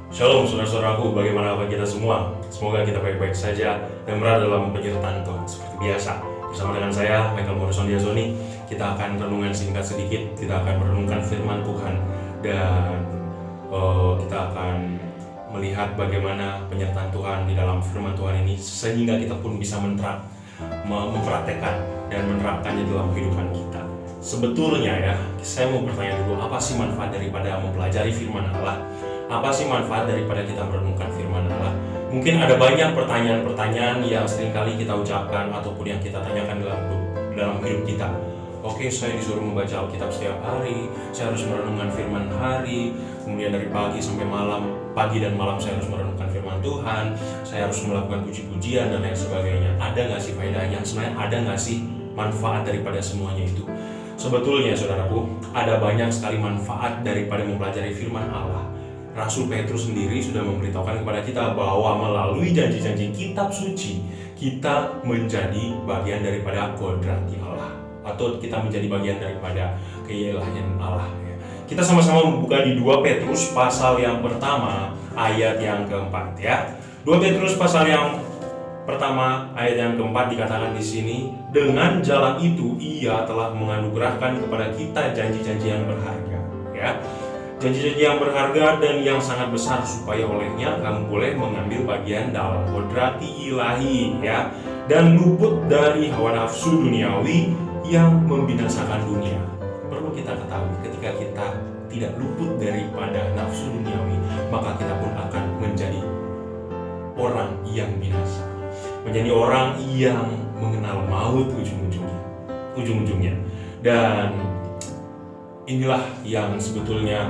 Shalom saudara-saudaraku, bagaimana kabar kita semua? Semoga kita baik-baik saja dan berada dalam penyertaan Tuhan. Seperti biasa, bersama dengan saya, Michael Morrison Diazoni, kita akan renungan singkat sedikit. Kita akan merenungkan firman Tuhan dan kita akan melihat bagaimana penyertaan Tuhan di dalam firman Tuhan ini, sehingga kita pun bisa mempraktekkan dan menerapkannya dalam kehidupan kita. Sebetulnya ya, saya mau bertanya dulu, apa sih manfaat daripada mempelajari firman Allah? Apa sih manfaat daripada kita merenungkan firman Allah? Mungkin ada banyak pertanyaan-pertanyaan yang seringkali kita ucapkan ataupun yang kita tanyakan dalam hidup kita. Oke, saya disuruh membaca Alkitab setiap hari, saya harus merenungkan firman hari, kemudian dari pagi sampai malam, pagi dan malam saya harus merenungkan firman Tuhan, saya harus melakukan puji-pujian dan lain sebagainya. Ada nggak sih faedahnya? Sebenarnya ada nggak sih manfaat daripada semuanya itu? Sebetulnya saudaraku, ada banyak sekali manfaat daripada mempelajari firman Allah. Rasul Petrus sendiri sudah memberitahukan kepada kita bahwa melalui janji-janji kitab suci, kita menjadi bagian daripada kodrati Allah, atau kita menjadi bagian daripada keilahian Allah. Kita sama-sama membuka di 2 Petrus pasal yang pertama ayat yang keempat ya. 2 Petrus pasal yang pertama ayat yang keempat dikatakan di sini, dengan jalan itu ia telah menganugerahkan kepada kita janji-janji yang berharga ya. Janji-janji yang berharga dan yang sangat besar, supaya olehnya kamu boleh mengambil bagian dalam kodrati ilahi ya, dan luput dari hawa nafsu duniawi yang membinasakan dunia. Perlu kita ketahui, ketika kita tidak luput daripada nafsu duniawi, maka kita pun akan menjadi orang yang binasa, menjadi orang yang mengenal maut ujung-ujungnya. Dan inilah yang sebetulnya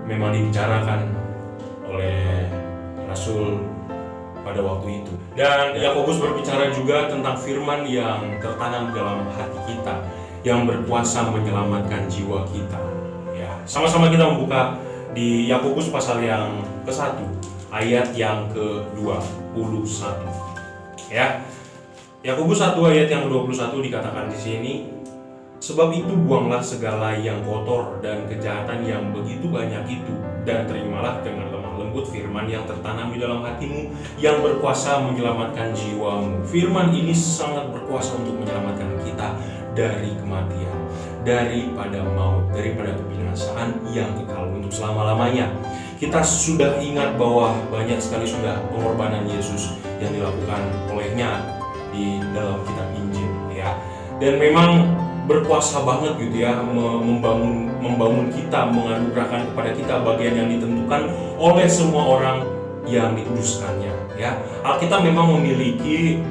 memang dibicarakan oleh Rasul pada waktu itu. Dan Yakobus berbicara juga tentang firman yang tertanam dalam hati kita, yang berkuasa menyelamatkan jiwa kita. Ya, sama-sama kita membuka di Yakobus pasal yang ke-1, ayat yang ke-21. Ya. Yakobus 1 ayat yang ke-21 dikatakan di sini, sebab itu buanglah segala yang kotor dan kejahatan yang begitu banyak itu, dan terimalah dengan lemah lembut firman yang tertanam di dalam hatimu, yang berkuasa menyelamatkan jiwamu. Firman ini sangat berkuasa untuk menyelamatkan kita dari kematian, daripada maut, daripada kebinasaan yang kekal untuk selama-lamanya. Kita sudah ingat bahwa banyak sekali sudah pengorbanan Yesus yang dilakukan olehnya di dalam kitab Injil ya. Dan memang berkuasa banget gitu ya, membangun kita, menganugerahkan kepada kita bagian yang ditentukan oleh semua orang yang dikuduskannya ya. Alkitab memang memiliki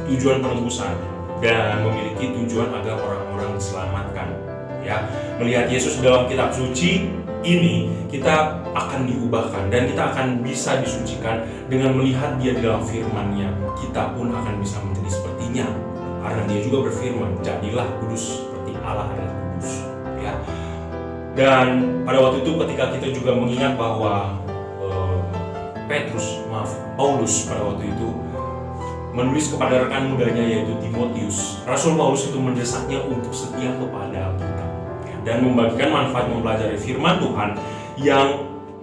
tujuan penebusan dan memiliki tujuan agar orang-orang diselamatkan ya. Melihat Yesus dalam kitab suci ini, kita akan diubahkan dan kita akan bisa disucikan dengan melihat Dia di dalam firman-Nya. Kita pun akan bisa menjadi sepertinya, karena Dia juga berfirman, jadilah kudus seperti Allah adalah kudus ya. Dan pada waktu itu ketika kita juga mengingat bahwa Paulus pada waktu itu menulis kepada rekan mudanya yaitu Timotius, Rasul Paulus itu mendesaknya untuk setia kepada Alkitab dan membagikan manfaat mempelajari firman Tuhan yang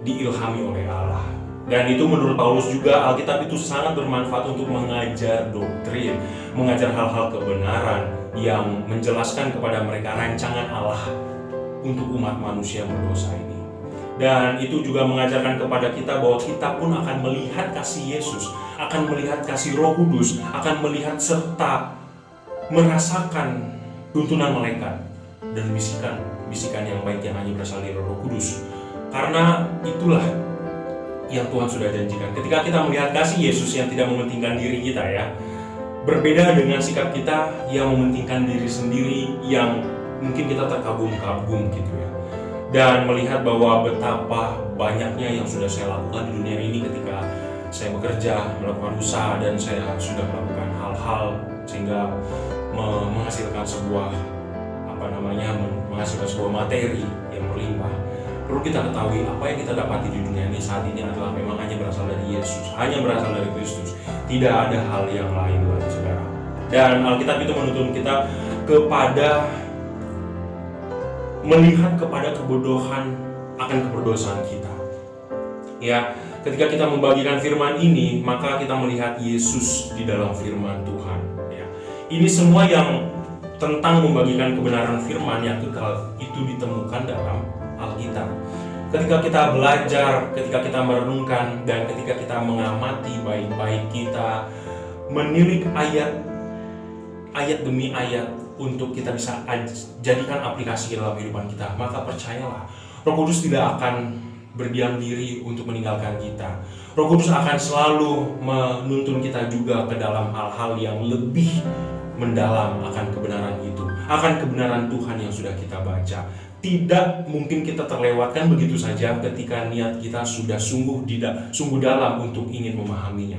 diilhami oleh Allah. Dan itu menurut Paulus juga Alkitab itu sangat bermanfaat untuk mengajar doktrin, mengajar hal-hal kebenaran yang menjelaskan kepada mereka rancangan Allah untuk umat manusia berdosa ini. Dan itu juga mengajarkan kepada kita bahwa kita pun akan melihat kasih Yesus, akan melihat kasih Roh Kudus, akan melihat serta merasakan tuntunan malaikat dan bisikan yang baik yang hanya berasal dari Roh Kudus. Karena itulah yang Tuhan sudah janjikan. Ketika kita melihat kasih Yesus yang tidak mementingkan diri kita ya, berbeda dengan sikap kita yang mementingkan diri sendiri, yang mungkin kita terkagum-kagum gitu ya. Dan melihat bahwa betapa banyaknya yang sudah saya lakukan di dunia ini ketika saya bekerja, melakukan usaha, dan saya sudah melakukan hal-hal sehingga menghasilkan sebuah menghasilkan sebuah materi yang berlimpah. Perlu kita ketahui, apa yang kita dapati di dunia ini saat ini adalah memang hanya berasal dari Yesus, hanya berasal dari Kristus. Tidak ada hal yang lain lagi, saudara. Dan Alkitab itu menuntun kita kepada melihat kepada kebodohan akan keberdosaan kita. Ya, ketika kita membagikan firman ini, maka kita melihat Yesus di dalam firman Tuhan. Ya, ini semua yang tentang membagikan kebenaran firman yang itu ditemukan dalam Alkitab. Ketika kita belajar, ketika kita merenungkan, dan ketika kita mengamati baik-baik, kita menilik ayat demi ayat untuk kita bisa jadikan aplikasi dalam kehidupan kita, maka percayalah, Roh Kudus tidak akan berdiam diri untuk meninggalkan kita. Roh Kudus akan selalu menuntun kita juga ke dalam hal-hal yang lebih mendalam akan kebenaran itu, akan kebenaran Tuhan yang sudah kita baca. Tidak mungkin kita terlewatkan begitu saja ketika niat kita sudah sungguh dalam untuk ingin memahaminya.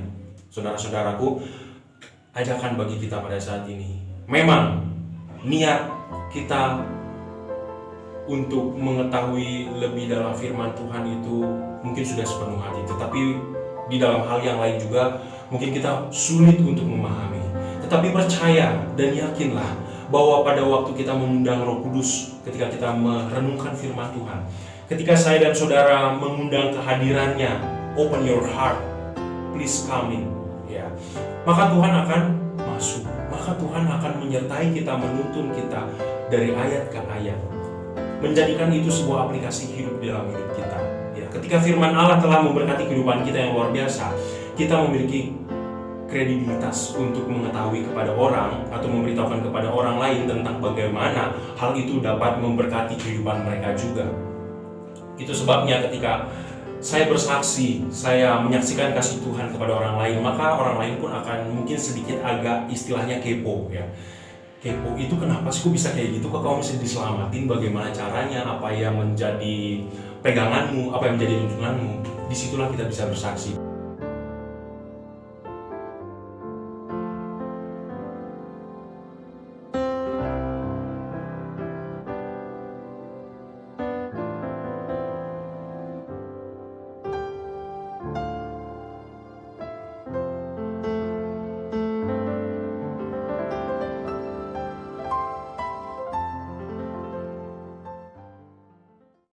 Saudara-saudaraku, ajakan bagi kita pada saat ini, memang niat kita untuk mengetahui lebih dalam firman Tuhan itu mungkin sudah sepenuh hati, tetapi di dalam hal yang lain juga mungkin kita sulit untuk memahami. Tetapi percaya dan yakinlah bahwa pada waktu kita mengundang Roh Kudus, ketika kita merenungkan firman Tuhan, ketika saya dan saudara mengundang kehadirannya, open your heart, please come in, ya, maka Tuhan akan masuk, maka Tuhan akan menyertai kita, menuntun kita dari ayat ke ayat, menjadikan itu sebuah aplikasi hidup dalam hidup kita. Ya, ketika firman Allah telah memberkati kehidupan kita yang luar biasa, kita memiliki kredibilitas untuk mengetahui kepada orang atau memberitahukan kepada orang lain tentang bagaimana hal itu dapat memberkati kehidupan mereka juga. Itu sebabnya ketika saya bersaksi, saya menyaksikan kasih Tuhan kepada orang lain, maka orang lain pun akan mungkin sedikit agak istilahnya kepo, ya. Kepo itu kenapa sih kok bisa kayak gitu, kok kamu bisa diselamatin, bagaimana caranya, apa yang menjadi peganganmu, apa yang menjadi tuntunanmu. Disitulah kita bisa bersaksi.